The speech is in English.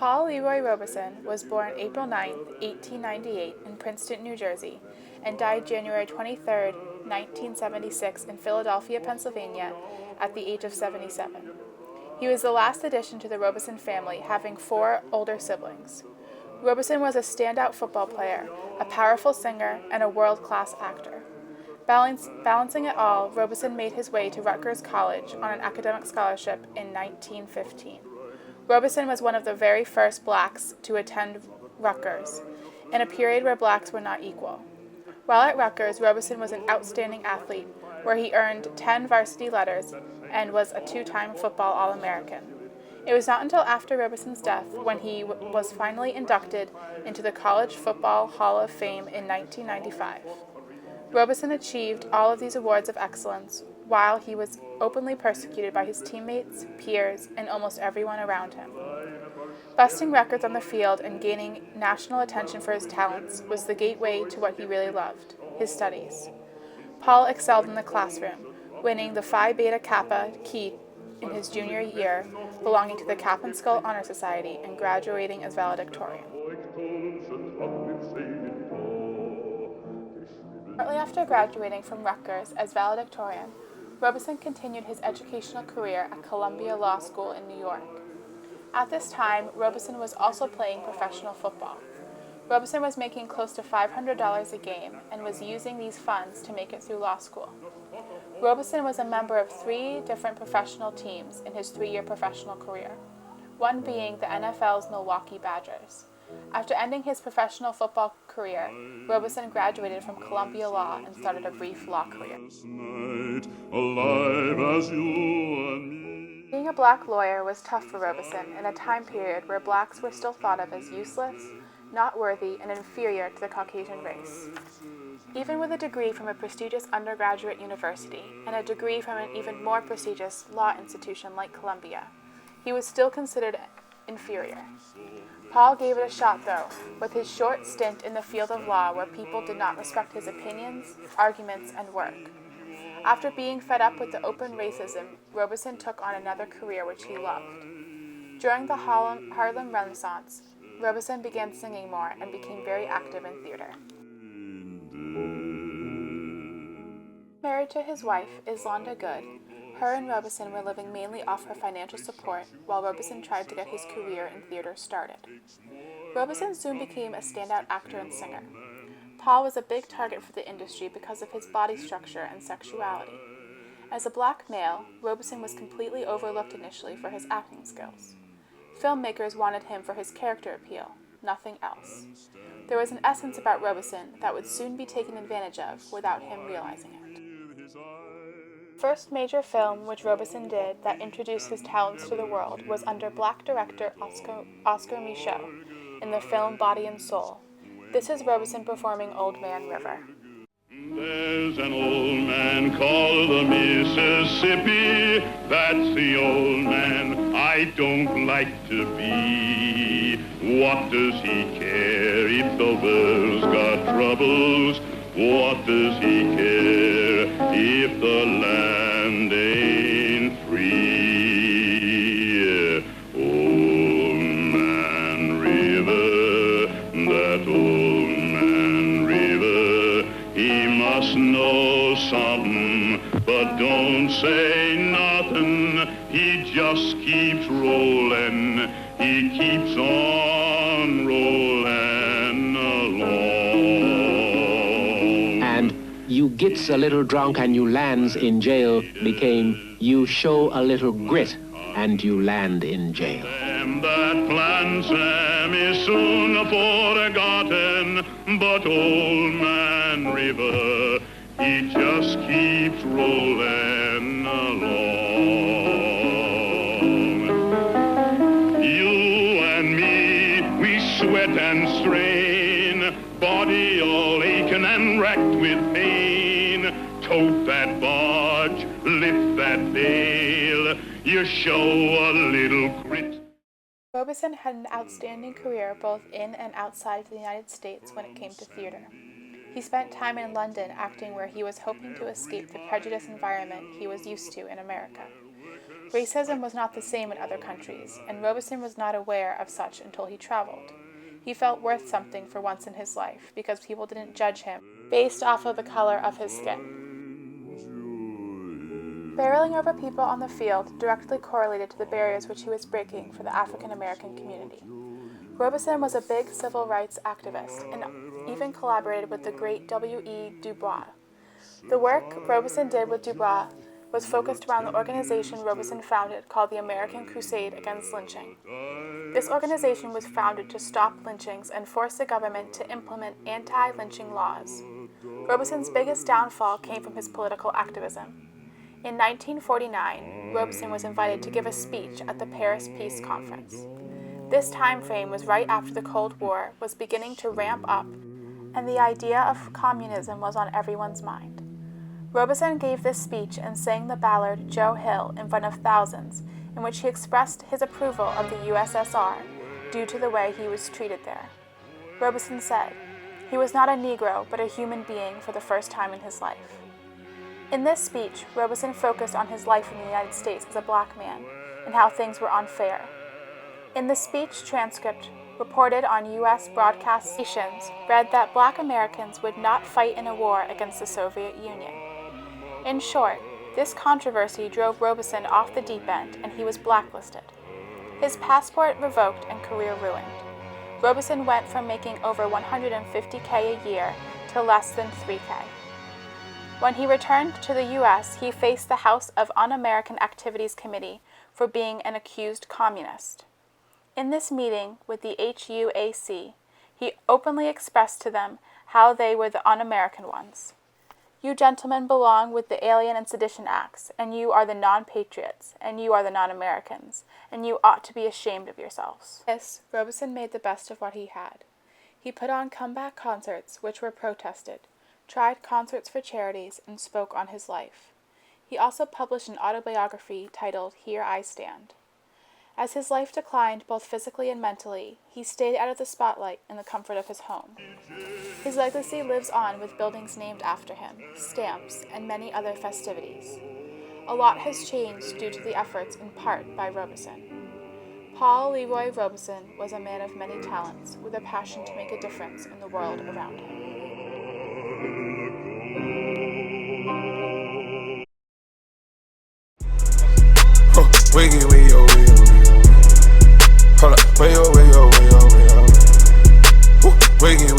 Paul Leroy Robeson was born April 9, 1898 in Princeton, New Jersey, and died January 23, 1976 in Philadelphia, Pennsylvania, at the age of 77. He was the last addition to the Robeson family, having 4 older siblings. Robeson was a standout football player, a powerful singer, and a world-class actor. Balancing it all, Robeson made his way to Rutgers College on an academic scholarship in 1915. Robeson was one of the very first blacks to attend Rutgers, in a period where blacks were not equal. While at Rutgers, Robeson was an outstanding athlete, where he earned 10 varsity letters and was a 2-time football All-American. It was not until after Robeson's death when he was finally inducted into the College Football Hall of Fame in 1995. Robeson achieved all of these awards of excellence while he was openly persecuted by his teammates, peers, and almost everyone around him. Busting records on the field and gaining national attention for his talents was the gateway to what he really loved, his studies. Paul excelled in the classroom, winning the Phi Beta Kappa key in his junior year, belonging to the Cap and Skull Honor Society, and graduating as valedictorian. Shortly after graduating from Rutgers as valedictorian, Robeson continued his educational career at Columbia Law School in New York. At this time, Robeson was also playing professional football. Robeson was making close to $500 a game and was using these funds to make it through law school. Robeson was a member of 3 different professional teams in his 3-year professional career, one being the NFL's Milwaukee Badgers. After ending his professional football career, Robeson graduated from Columbia Law and started a brief law career. Being a black lawyer was tough for Robeson in a time period where blacks were still thought of as useless, not worthy, and inferior to the Caucasian race. Even with a degree from a prestigious undergraduate university and a degree from an even more prestigious law institution like Columbia, he was still considered inferior. Paul gave it a shot, though, with his short stint in the field of law where people did not respect his opinions, arguments, and work. After being fed up with the open racism, Robeson took on another career which he loved. During the Harlem Renaissance, Robeson began singing more and became very active in theater. Married to his wife, Islanda Good, her and Robeson were living mainly off her financial support while Robeson tried to get his career in theater started. Robeson soon became a standout actor and singer. Paul was a big target for the industry because of his body structure and sexuality. As a black male, Robeson was completely overlooked initially for his acting skills. Filmmakers wanted him for his character appeal, nothing else. There was an essence about Robeson that would soon be taken advantage of without him realizing it. The first major film which Robeson did that introduced his talents to the world was under black director Oscar Micheaux in the film Body and Soul. This is Robeson performing Old Man River. There's an old man called the Mississippi, that's the old man I don't like to be. What does he care if the world's got troubles? What does he care if the land ain't free? Old Man River, that old Man River, he must know something, but don't say nothing. He just keeps rolling, he keeps on rolling along. And you gets a little drunk and you lands in jail became you show a little grit and you land in jail. Them that plans them is soon forgotten, but old Man River, he just keeps rolling along. You and me, we sweat and strain, body all aching and racked with pain. Tote that barge, lift that bale, you show a little grit. Robeson had an outstanding career both in and outside the United States when it came to theater. He spent time in London acting where he was hoping to escape the prejudiced environment he was used to in America. Racism was not the same in other countries, and Robeson was not aware of such until he traveled. He felt worth something for once in his life because people didn't judge him based off of the color of his skin. Barreling over people on the field directly correlated to the barriers which he was breaking for the African American community. Robeson was a big civil rights activist and even collaborated with the great W.E. Du Bois. The work Robeson did with Du Bois was focused around the organization Robeson founded called the American Crusade Against Lynching. This organization was founded to stop lynchings and force the government to implement anti-lynching laws. Robeson's biggest downfall came from his political activism. In 1949, Robeson was invited to give a speech at the Paris Peace Conference. This time frame was right after the Cold War was beginning to ramp up, and the idea of communism was on everyone's mind. Robeson gave this speech and sang the ballad Joe Hill in front of thousands, in which he expressed his approval of the USSR due to the way he was treated there. Robeson said, he was not a Negro, but a human being for the first time in his life. In this speech, Robeson focused on his life in the United States as a black man and how things were unfair. In the speech transcript reported on U.S. broadcast stations read that black Americans would not fight in a war against the Soviet Union. In short, this controversy drove Robeson off the deep end and he was blacklisted. His passport revoked and career ruined. Robeson went from making over $150K a year to less than $3K. When he returned to the U.S., he faced the House of Un-American Activities Committee for being an accused communist. In this meeting with the HUAC, he openly expressed to them how they were the un-American ones. You gentlemen belong with the Alien and Sedition Acts, and you are the non-patriots, and you are the non-Americans, and you ought to be ashamed of yourselves. This, Robeson made the best of what he had. He put on comeback concerts which were protested, tried concerts for charities, and spoke on his life. He also published an autobiography titled Here I Stand. As his life declined both physically and mentally, he stayed out of the spotlight in the comfort of his home. His legacy lives on with buildings named after him, stamps, and many other festivities. A lot has changed due to the efforts in part by Robeson. Paul Leroy Robeson was a man of many talents with a passion to make a difference in the world around him. Wiggy, wiggy, oh, wiggy, oh, wiggy, oh. Hold up, way, oh, way, oh, way, oh, way, oh. Wiggy,